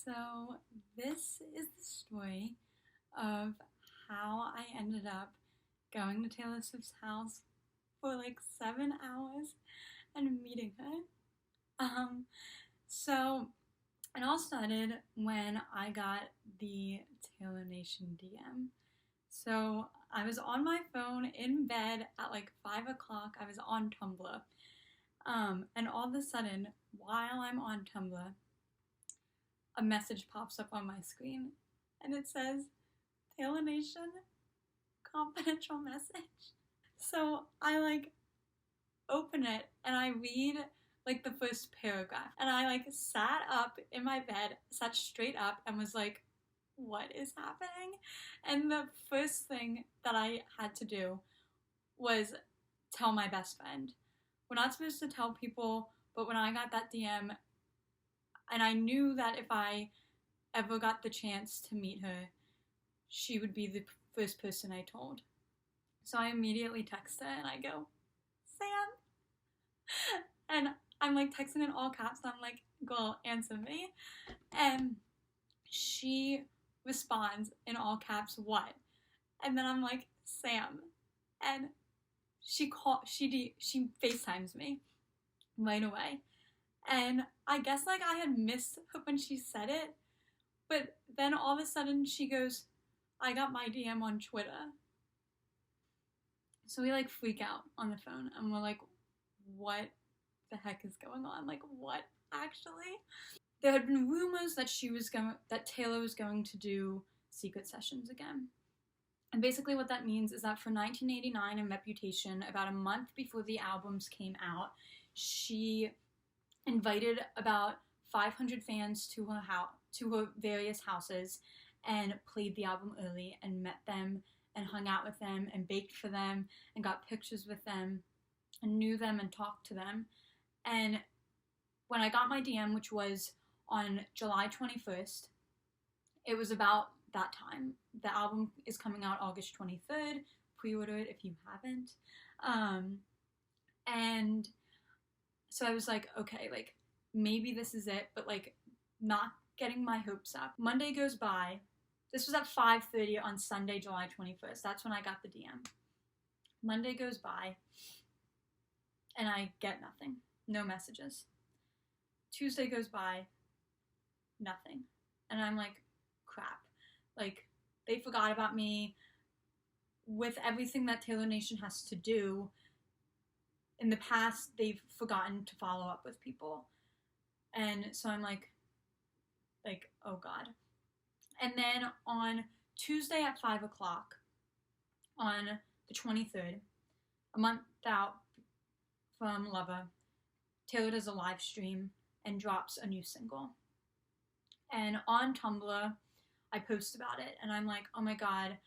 So, this is the story of how I ended up going to Taylor Swift's house for like 7 hours and meeting her. So it all started when I got the Taylor Nation DM. So I was on my phone in bed at like 5 o'clock. I was on Tumblr. And all of a sudden, while I'm on Tumblr, a message pops up on my screen and it says, Taylor Nation, confidential message. So I open it and I read the first paragraph and I sat up in my bed, sat straight up and was like, what is happening? And the first thing that I had to do was tell my best friend. We're not supposed to tell people, but when I got that DM, and I knew that if I ever got the chance to meet her, she would be the first person I told. So I immediately text her and I go, Sam. And I'm texting in all caps. I'm like, girl, answer me. And she responds in all caps, what? And then I'm like, Sam. And she FaceTimes me right away. And I guess I had missed when she said it, but then all of a sudden she goes, I got my DM on Twitter. So we freak out on the phone and we're like, what the heck is going on? What actually? There had been rumors that Taylor was going to do secret sessions again. And basically what that means is that for 1989 and Reputation, about a month before the albums came out, she invited about 500 fans to her various houses and played the album early and met them and hung out with them and baked for them and got pictures with them and knew them and talked to them. And when I got my DM, which was on July 21st, it was about that time. The album is coming out August 23rd. Pre-order it if you haven't. And so I was like, okay, maybe this is it, but not getting my hopes up. Monday goes by. This was at 5:30 on Sunday, July 21st. That's when I got the DM. Monday goes by, and I get nothing. No messages. Tuesday goes by, nothing. And I'm like, crap. They forgot about me. With everything that Taylor Nation has to do, in the past, they've forgotten to follow up with people. And so I'm like, oh God. And then on Tuesday at 5 o'clock, on the 23rd, a month out from Lover, Taylor does a live stream and drops a new single. And on Tumblr, I post about it, and I'm like, oh my God,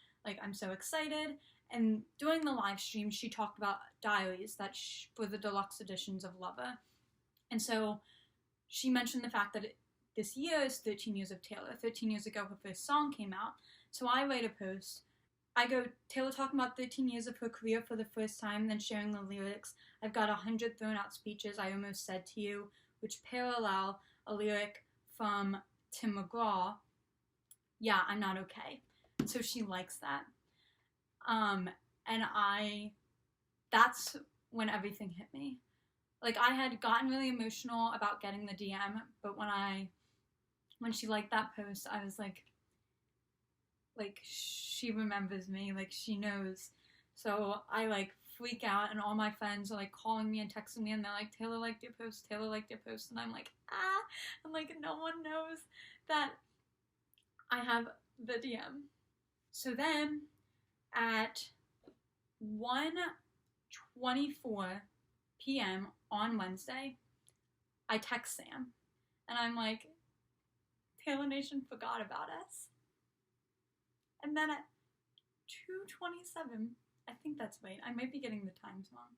I'm so excited. And during the live stream, she talked about diaries that for the deluxe editions of Lover. And so she mentioned the fact that this year is 13 years of Taylor. 13 years ago, her first song came out. So I write a post. I go, Taylor talking about 13 years of her career for the first time, then sharing the lyrics. I've got 100 thrown out speeches I almost said to you, which parallel a lyric from Tim McGraw. Yeah, I'm not okay. So she likes that. And that's when everything hit me. I had gotten really emotional about getting the DM, but when she liked that post, I was like, she remembers me, she knows. So I freak out, and all my friends are calling me and texting me, and they're like, Taylor liked your post, Taylor liked your post, and I'm like, ah, and no one knows that I have the DM. So then at 1:24 p.m. on Wednesday, I text Sam, and I'm like, Taylor Nation forgot about us. And then at 2:27, I think that's right, I might be getting the times wrong.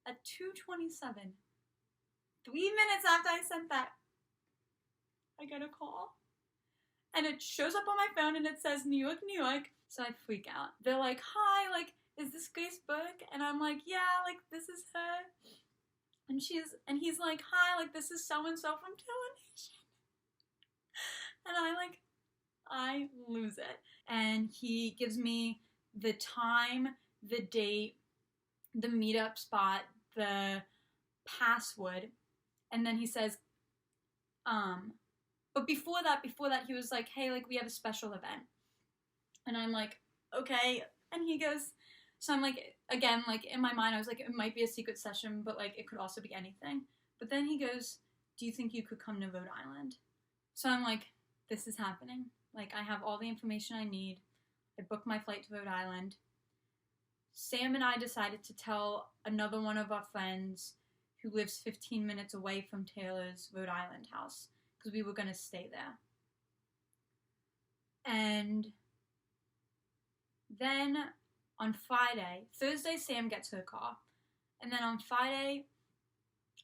At 2:27, 3 minutes after I sent that, I get a call. And it shows up on my phone and it says New York, New York. So I freak out. They're like, hi, is this Grace Burke? And I'm like, yeah, this is her. And he's like, hi, this is so-and-so from Taylor Nation. And I lose it. And he gives me the time, the date, the meetup spot, the password, and then he says, but before that, he was like, hey, like, we have a special event. And I'm like, okay. And he goes, so I'm like, again, like, in my mind, I was like, it might be a secret session, but, like, it could also be anything. But then he goes, do you think you could come to Rhode Island? So I'm like, this is happening. Like, I have all the information I need. I booked my flight to Rhode Island. Sam and I decided to tell another one of our friends who lives 15 minutes away from Taylor's Rhode Island house, because we were going to stay there. And then on Thursday, Sam gets her car. And then on Friday,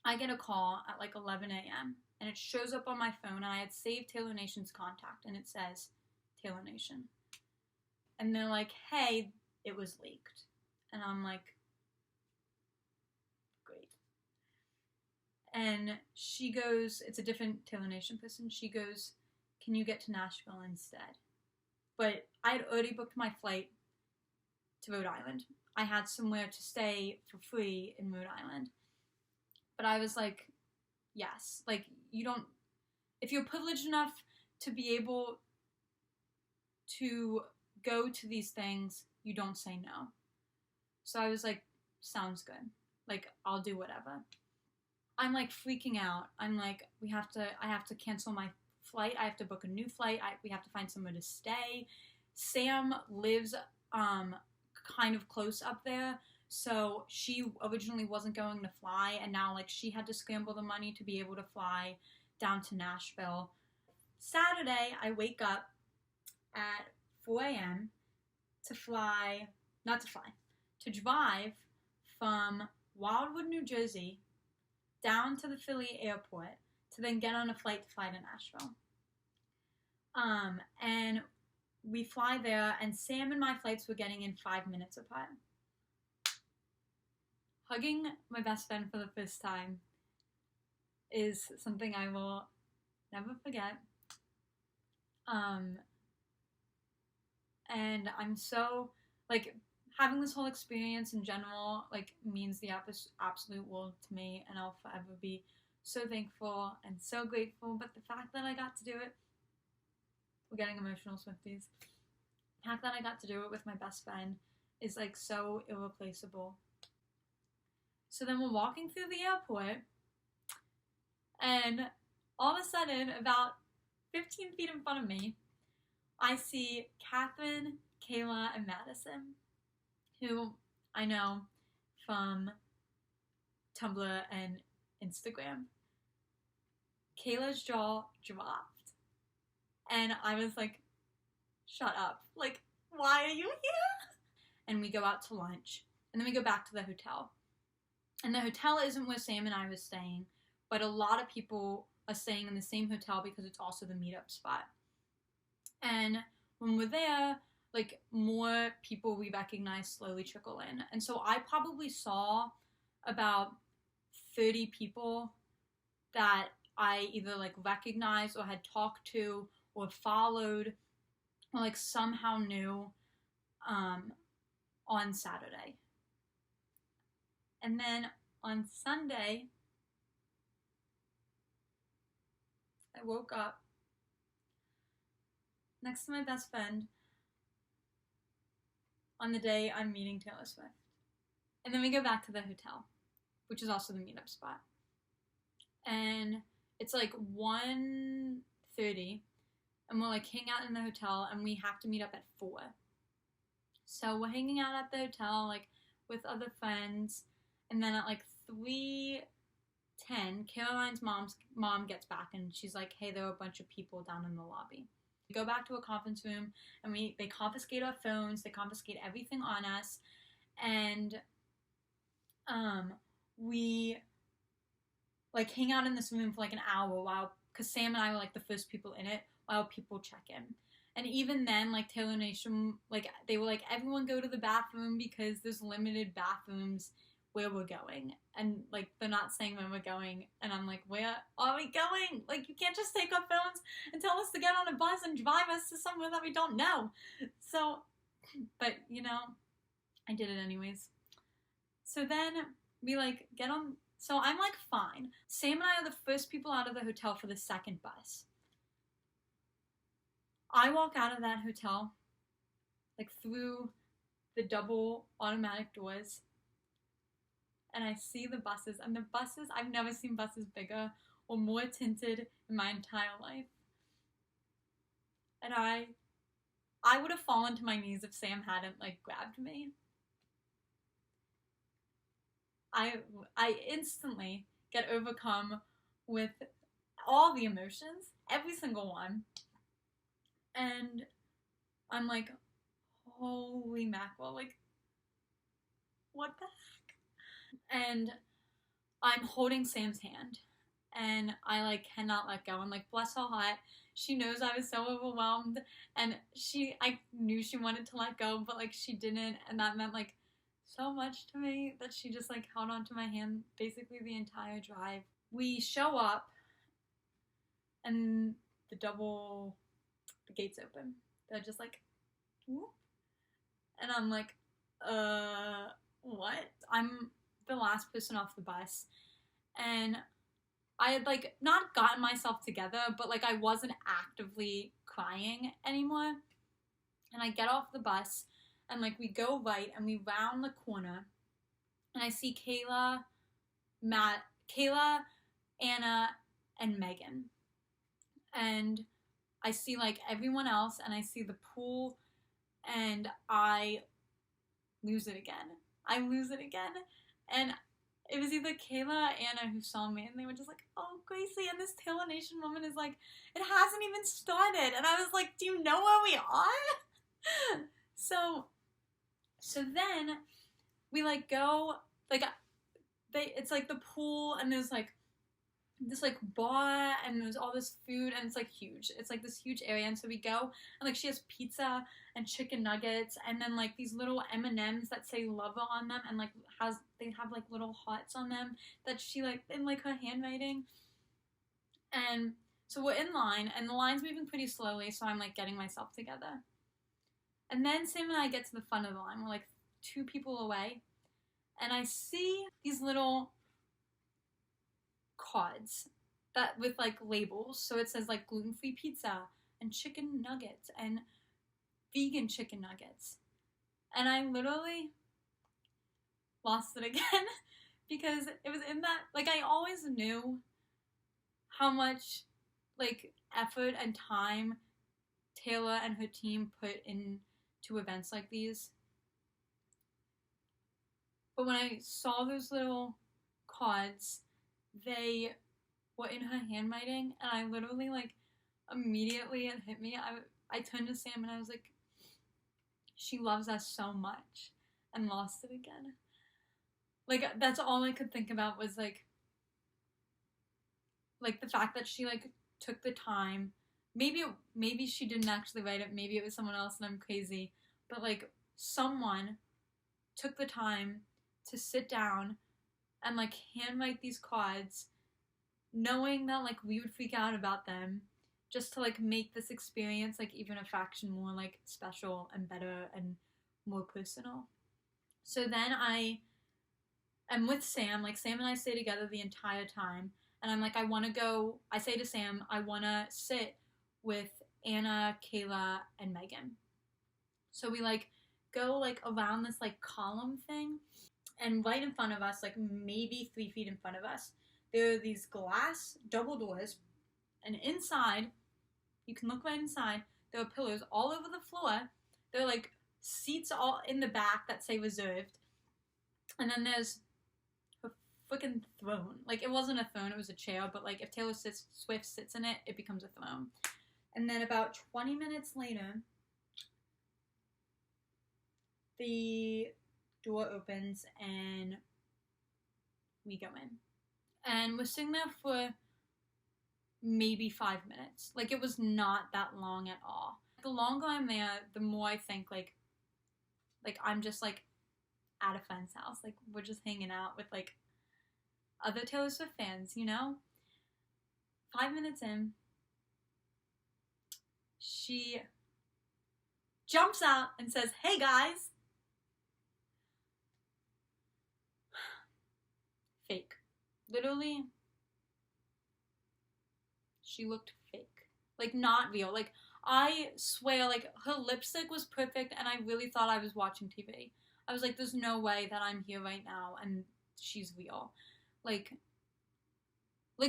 I get a call at like 11 a.m. and it shows up on my phone, and I had saved Taylor Nation's contact, and it says Taylor Nation. And they're like, hey, it was leaked. And I'm like, great. And she goes, it's a different Taylor Nation person. She goes, can you get to Nashville instead? But I had already booked my flight to Rhode Island. I had somewhere to stay for free in Rhode Island. But I was like, yes. Like, you don't, if you're privileged enough to be able to go to these things, you don't say no. So I was like, sounds good. Like, I'll do whatever. I'm like freaking out. I'm like, I have to cancel my flight. I have to book a new flight. We have to find somewhere to stay. Sam lives kind of close up there. So she originally wasn't going to fly, and now like she had to scramble the money to be able to fly down to Nashville. Saturday, I wake up at 4 a.m. to drive from Wildwood, New Jersey, down to the Philly airport to then get on a flight to fly to Nashville. And we fly there, and Sam and my flights were getting in 5 minutes apart. Hugging my best friend for the first time is something I will never forget. And I'm so, like, having this whole experience in general, like, means the absolute world to me, and I'll forever be so thankful and so grateful. But the fact that I got to do it, we're getting emotional, Swifties. The fact that I got to do it with my best friend is, like, so irreplaceable. So then we're walking through the airport, and all of a sudden, about 15 feet in front of me, I see Catherine, Kayla, and Madison, who I know from Tumblr and Instagram. Kayla's jaw dropped, and I was like, shut up. Like, why are you here? And we go out to lunch, and then we go back to the hotel. And the hotel isn't where Sam and I was staying, but a lot of people are staying in the same hotel because it's also the meetup spot. And when we're there, like, more people we recognize slowly trickle in. And so I probably saw about 30 people that I either, like, recognized or had talked to or followed or, like, somehow knew on Saturday. And then on Sunday, I woke up next to my best friend on the day I'm meeting Taylor Swift. And then we go back to the hotel, which is also the meetup spot. And it's like 1:30, and we're like hanging out in the hotel, and we have to meet up at 4. So we're hanging out at the hotel, like, with other friends. And then at like 3:10, Caroline's mom gets back, and she's like, hey, there are a bunch of people down in the lobby. We go back to a conference room, and they confiscate our phones, they confiscate everything on us, and we like hang out in this room for like an hour because Sam and I were like the first people in it, while people check in. And even then, like, Taylor Nation, like, they were like, everyone go to the bathroom because there's limited bathrooms where we're going, and like they're not saying when we're going, and I'm like, where are we going? Like, you can't just take our phones and tell us to get on a bus and drive us to somewhere that we don't know. So, but you know, I did it anyways. So then we like get on. So I'm like, fine. Sam and I are the first people out of the hotel for the second bus. I walk out of that hotel, like through the double automatic doors, and I see the buses. And the buses, I've never seen buses bigger or more tinted in my entire life. And I would have fallen to my knees if Sam hadn't like grabbed me. I instantly get overcome with all the emotions, every single one. And I'm like, holy mackerel, like, what the heck? And I'm holding Sam's hand, and I like cannot let go. And like, bless her heart, she knows I was so overwhelmed, and I knew she wanted to let go, but like she didn't, and that meant like so much to me that she just like held onto my hand basically the entire drive. We show up, and the gates open. They're just like, whoop. And I'm like, what? I'm the last person off the bus, and I had like not gotten myself together, but like I wasn't actively crying anymore. And I get off the bus, and like we go right, and we round the corner, and I see Kayla, Anna, and Megan. And I see like everyone else, and I see the pool, and I lose it again. And it was either Kayla or Anna who saw me, and they were just like, oh, Gracie, and this Taylor Nation woman is like, it hasn't even started. And I was like, do you know where we are? So then we like go, like, it's like the pool, and there's like this like bar, and there's all this food, and it's like huge. It's like this huge area, and so we go, and like she has pizza and chicken nuggets, and then like these little M&Ms that say lover on them, and like they have like little hearts on them that she like in like her handwriting. And so we're in line, and the line's moving pretty slowly, so I'm like getting myself together. And then Sam and I get to the front of the line. We're like 2 people away, and I see these little cards that with like labels. So it says like gluten-free pizza and chicken nuggets and vegan chicken nuggets. And I literally lost it again because it was in that, like, I always knew how much like effort and time Taylor and her team put into events like these. But when I saw those little cards, they were in her handwriting, and I literally like immediately it hit me. I turned to Sam, and I was like, she loves us so much, and lost it again. Like, that's all I could think about was like the fact that she like took the time. Maybe she didn't actually write it. Maybe it was someone else, and I'm crazy. But like someone took the time to sit down and like handwrite these cards, knowing that like we would freak out about them, just to like make this experience like even a fraction more like special and better and more personal. So then I am with Sam. Like, Sam and I stay together the entire time, and I'm like, I say to Sam, I want to sit with Anna, Kayla, and Megan. So we like go like around this like column thing, and right in front of us, like maybe 3 feet in front of us, there are these glass double doors, and inside, you can look right inside, there are pillows all over the floor. There are like seats all in the back that say reserved, and then there's a freaking throne. Like, it wasn't a throne, it was a chair, but like if Taylor Swift sits in it, it becomes a throne. And then about 20 minutes later, the door opens and we go in. And we're sitting there for maybe 5 minutes. Like, it was not that long at all. The longer I'm there, the more I think like I'm just like at a friend's house. Like, we're just hanging out with, like, other Taylor Swift fans, you know? 5 minutes in, she jumps out and says, "Hey, guys." Fake. Literally, she looked fake. Like, not real. Like, I swear, like, her lipstick was perfect, and I really thought I was watching TV. I was like, there's no way that I'm here right now, and she's real. Like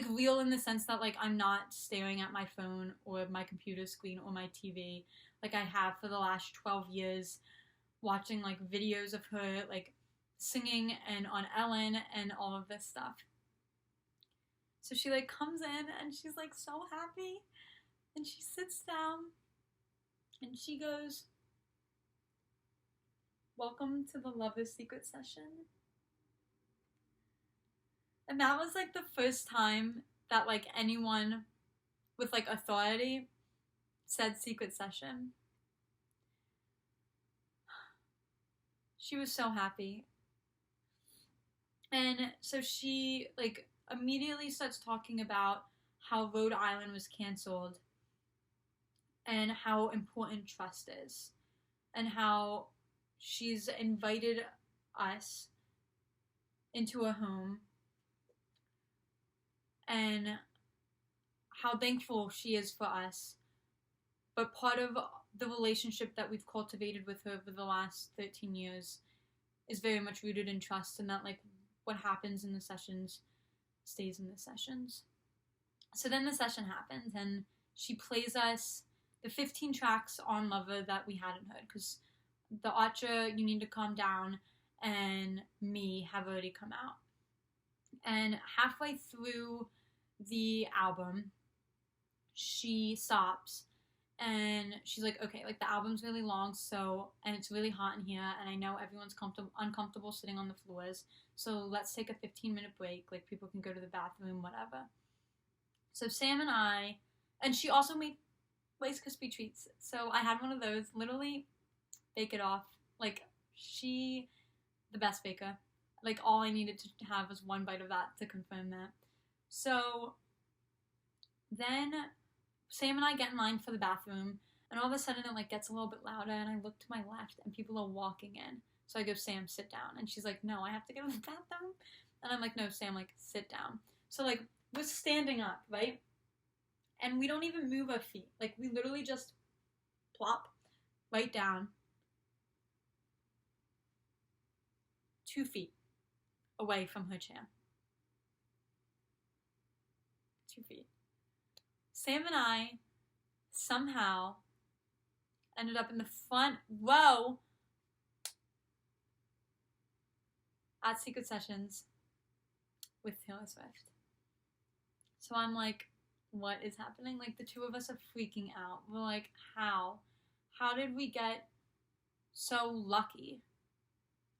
real in the sense that, like, I'm not staring at my phone or my computer screen or my TV like I have for the last 12 years, watching, like, videos of her, like, singing and on Ellen and all of this stuff. So she, like, comes in and she's, like, so happy, and she sits down and she goes, "Welcome to the Lover's Secret Session." And that was, like, the first time that, like, anyone with, like, authority said secret session. She was so happy. And so she, like, immediately starts talking about how Rhode Island was canceled and how important trust is, and how she's invited us into a home, and how thankful she is for us. But part of the relationship that we've cultivated with her over the last 13 years is very much rooted in trust, and that, like, what happens in the sessions stays in the sessions. So then the session happens, and she plays us the 15 tracks on Lover that we hadn't heard, because the Archer, You Need to Calm Down, and Me have already come out. And halfway through the album, she stops and she's like, "Okay, like, the album's really long, so, and it's really hot in here, and I know everyone's uncomfortable sitting on the floors, so let's take a 15-minute break, like, people can go to the bathroom, whatever." So Sam and I, and she also made Rice Krispie treats, so I had one of those. Literally, bake it off. Like, she, the best baker. Like, all I needed to have was one bite of that to confirm that. So then Sam and I get in line for the bathroom, and all of a sudden it, like, gets a little bit louder, and I look to my left and people are walking in. So I go, "Sam, sit down." And she's like, "No, I have to go to the bathroom." And I'm like, "No, Sam, like, sit down." So, like, we're standing up, right? And we don't even move our feet. Like, we literally just plop right down 2 feet away from her chair. 2 feet. Sam and I somehow ended up in the front row at Secret Sessions with Taylor Swift. So I'm like, what is happening? Like, the two of us are freaking out. We're like, how? How did we get so lucky?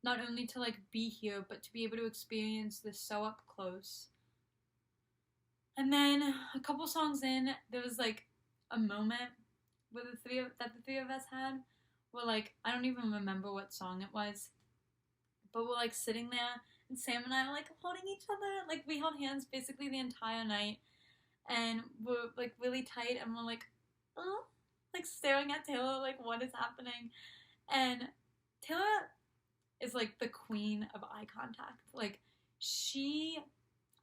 Not only to, like, be here, but to be able to experience this so up close. And then a couple songs in, there was, like, a moment where the three of us had, where, like, I don't even remember what song it was, but we're, like, sitting there, and Sam and I are, like, holding each other. Like, we held hands basically the entire night, and we're, like, really tight, and we're, like, oh, like, staring at Taylor, like, what is happening? And Taylor is, like, the queen of eye contact. Like,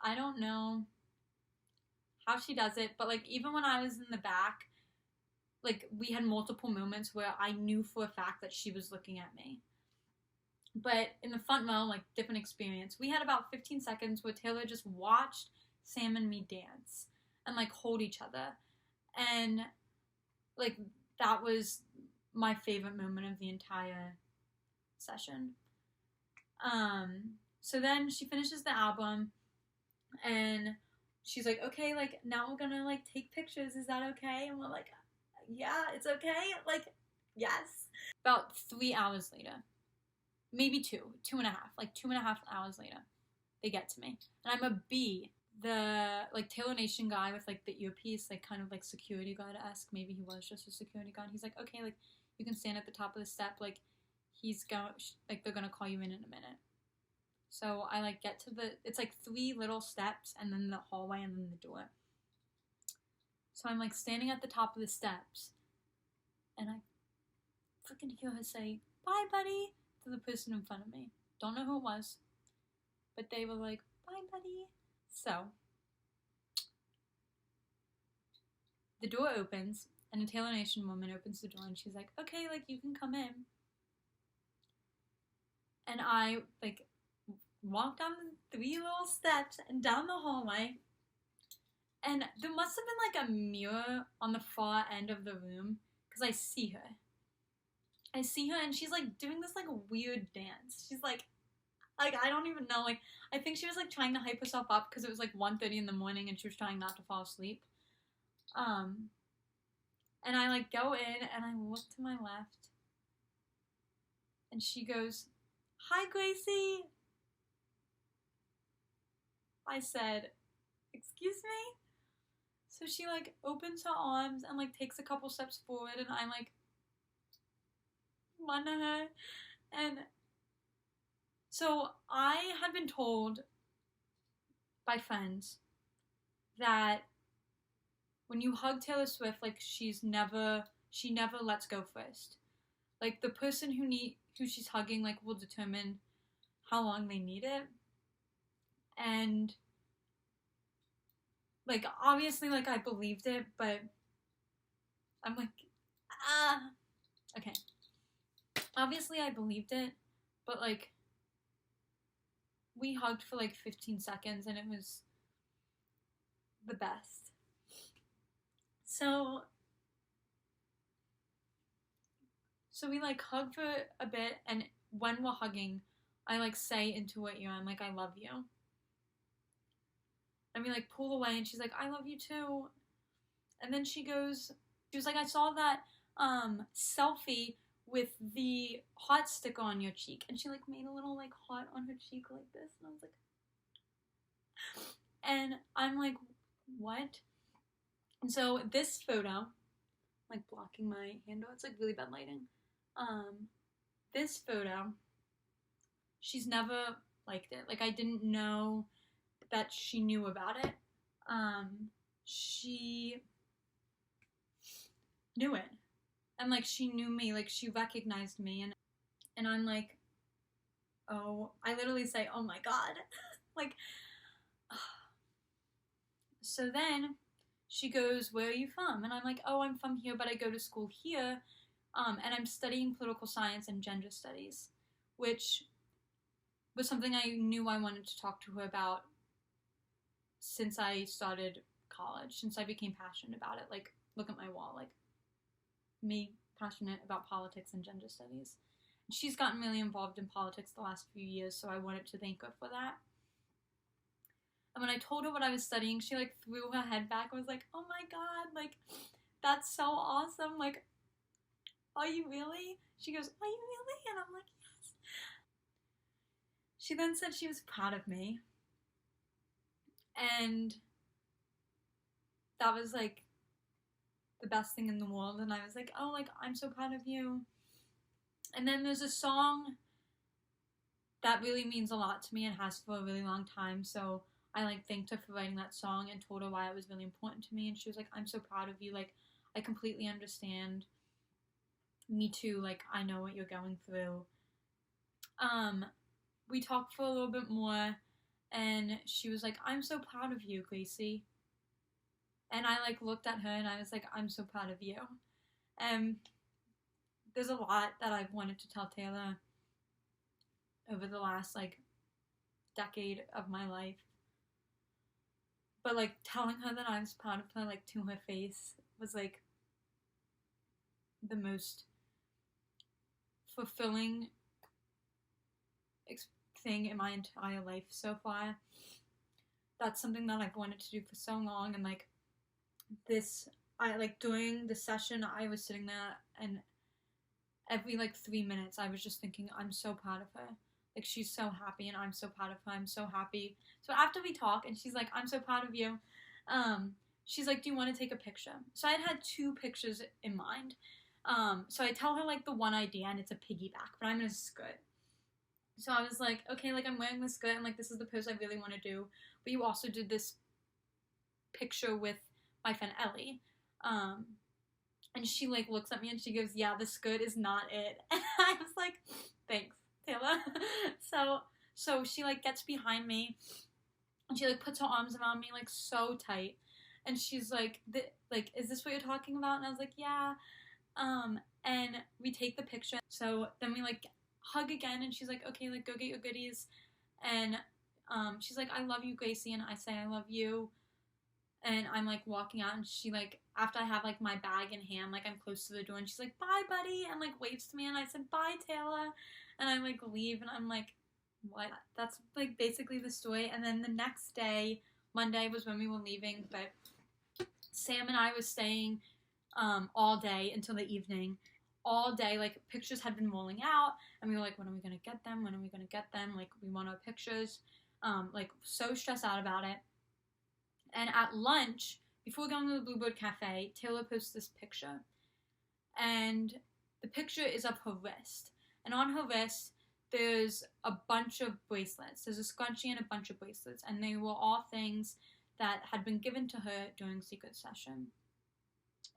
I don't know how she does it, but, like, even when I was in the back, like, we had multiple moments where I knew for a fact that she was looking at me. But in the front row, like, different experience. We had about 15 seconds where Taylor just watched Sam and me dance and, like, hold each other. And, like, that was my favorite moment of the entire session. So then she finishes the album, and she's like, "Okay, like, now we're gonna, like, take pictures. Is that okay?" And we're like, "Yeah, it's okay." Like, yes. About 3 hours later, maybe 2.5, like 2.5 hours later, they get to me. And I'm a B. The, like, Taylor Nation guy with, like, the earpiece, like, kind of, like, security guard-esque. Maybe he was just a security guard. He's like, "Okay, like, you can stand at the top of the step." Like, they're gonna call you in a minute. So I like get to it's like 3 little steps and then the hallway and then the door. So I'm like standing at the top of the steps and I freaking hear her say, "Bye, buddy," to the person in front of me. Don't know who it was, but they were like, "Bye, buddy." So the door opens and a Taylor Nation woman opens the door and she's like, "Okay, like you can come in." And I like walked down the 3 little steps and down the hallway. And there must have been like a mirror on the far end of the room because I see her. And she's like doing this like weird dance. She's like I don't even know. Like I think she was like trying to hype herself up because it was like 1:30 in the morning and she was trying not to fall asleep. And I like go in and I look to my left and she goes, "Hi, Gracie." I said, "Excuse me?" So she like opens her arms and like takes a couple steps forward and I like run to her. And so I had been told by friends that when you hug Taylor Swift, like she never lets go first. Like the person who she's hugging like will determine how long they need it. And like obviously like I believed it, but I'm like, okay. Obviously I believed it, but like we hugged for like 15 seconds and it was the best. So we like hug for a bit, and when we're hugging, I like say into her ear, I'm like, "I love you." And we like pull away and she's like, "I love you too." And then she was like, "I saw that selfie with the heart sticker on your cheek." And she like made a little like heart on her cheek like this. And I was like, and I'm like, "What?" And so this photo, like blocking my handle, it's like really bad lighting. This photo, she's never liked it. Like I didn't know that she knew about it. She knew it. And like she knew me, like she recognized me, and I'm like, oh, I literally say, "Oh my god." Like so then she goes, "Where are you from?" And I'm like, "Oh, I'm from here, but I go to school here. And I'm studying political science and gender studies," which was something I knew I wanted to talk to her about since I started college, since I became passionate about it. Like, look at my wall, like, me passionate about politics and gender studies. She's gotten really involved in politics the last few years, so I wanted to thank her for that. And when I told her what I was studying, she, like, threw her head back and was like, "Oh my god, like, that's so awesome, like, are you really?" She goes, "Are you really?" And I'm like, "Yes." She then said she was proud of me. And that was, like, the best thing in the world. And I was like, "Oh, like, I'm so proud of you." And then there's a song that really means a lot to me and has for a really long time. So I, like, thanked her for writing that song and told her why it was really important to me. And she was like, "I'm so proud of you. Like, I completely understand. Me too. Like, I know what you're going through." We talked for a little bit more, and she was like, "I'm so proud of you, Gracie." And I, like, looked at her, and I was like, "I'm so proud of you." There's a lot that I've wanted to tell Taylor over the last, like, decade of my life. But, like, telling her that I was proud of her, like, to her face was, like, the most fulfilling thing in my entire life so far. That's something that I've wanted to do for so long, and like during the session I was sitting there and every like 3 minutes I was just thinking, I'm so proud of her. Like she's so happy and I'm so proud of her. I'm so happy. So after we talk and she's like, "I'm so proud of you," she's like, "Do you want to take a picture?" So I had 2 pictures in mind. So I tell her like the one idea and it's a piggyback, but I'm in a skirt. So I was like, okay, like I'm wearing this skirt and like this is the pose I really want to do. But you also did this picture with my friend Ellie. And she like looks at me and she goes, yeah, the skirt is not it. And I was like, thanks, Taylor. So she like gets behind me and she like puts her arms around me like so tight. And she's like, is this what you're talking about? And I was like, yeah. And we take the picture. So then we like hug again and she's like, okay, like go get your goodies. And she's like, I love you, Gracie. And I say, I love you. And I'm like walking out and she like, after I have like my bag in hand, like I'm close to the door and she's like, bye buddy, and like waves to me and I said, bye Taylor. And I like leave and I'm like, what? That's like basically the story. And then the next day, Monday was when we were leaving, but Sam and I was staying all day until the evening. All day, like pictures had been rolling out and we were like, when are we gonna get them? When are we gonna get them? Like we want our pictures. Like so stressed out about it. And at lunch, before going to the Bluebird Cafe, Taylor posts this picture. And the picture is of her wrist. And on her wrist, there's a bunch of bracelets. There's a scrunchie and a bunch of bracelets. And they were all things that had been given to her during Secret Session.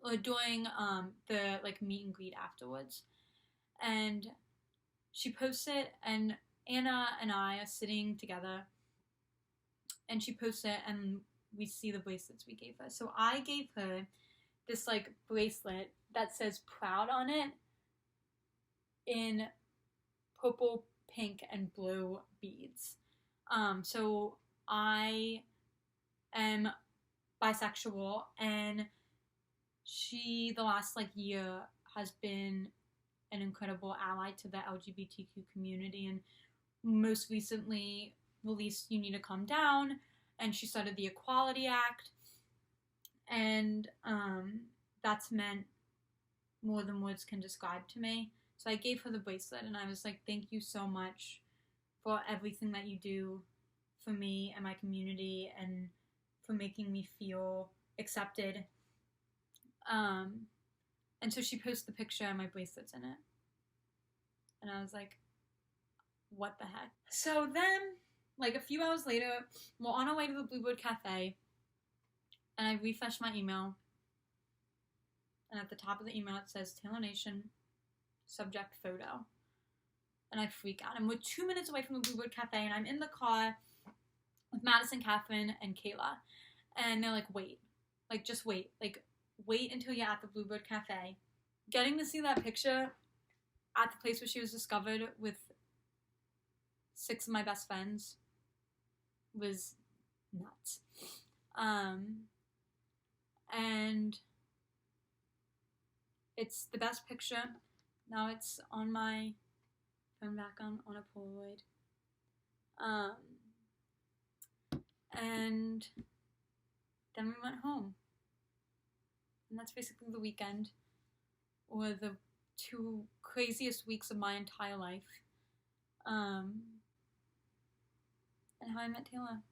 Or during the like meet and greet afterwards. And she posts it, and Anna and I are sitting together. And she posts it, and we see the bracelets we gave her. So I gave her this like bracelet that says proud on it in purple, pink, and blue beads. So I am bisexual, and she, the last like year, has been an incredible ally to the LGBTQ community, and most recently released You Need to Calm Down, and she started the Equality Act, and that's meant more than words can describe to me. So I gave her the bracelet, and I was like, thank you so much for everything that you do for me and my community, and for making me feel accepted. And so she posted the picture and my bracelet's in it. And I was like, what the heck? So then, like a few hours later, we're on our way to the Bluebird Cafe, and I refresh my email, and at the top of the email it says Taylor Nation, subject photo. And I freak out. And we're 2 minutes away from the Bluebird Cafe, and I'm in the car with Madison, Catherine, and Kayla. And they're like, wait. Like, just wait. Like, wait until you're at the Bluebird Cafe. Getting to see that picture at the place where she was discovered with 6 of my best friends was nuts. And it's the best picture. Now it's on my phone back on a Polaroid. And then we went home. And that's basically the weekend, or the 2 craziest weeks of my entire life. And how I met Taylor.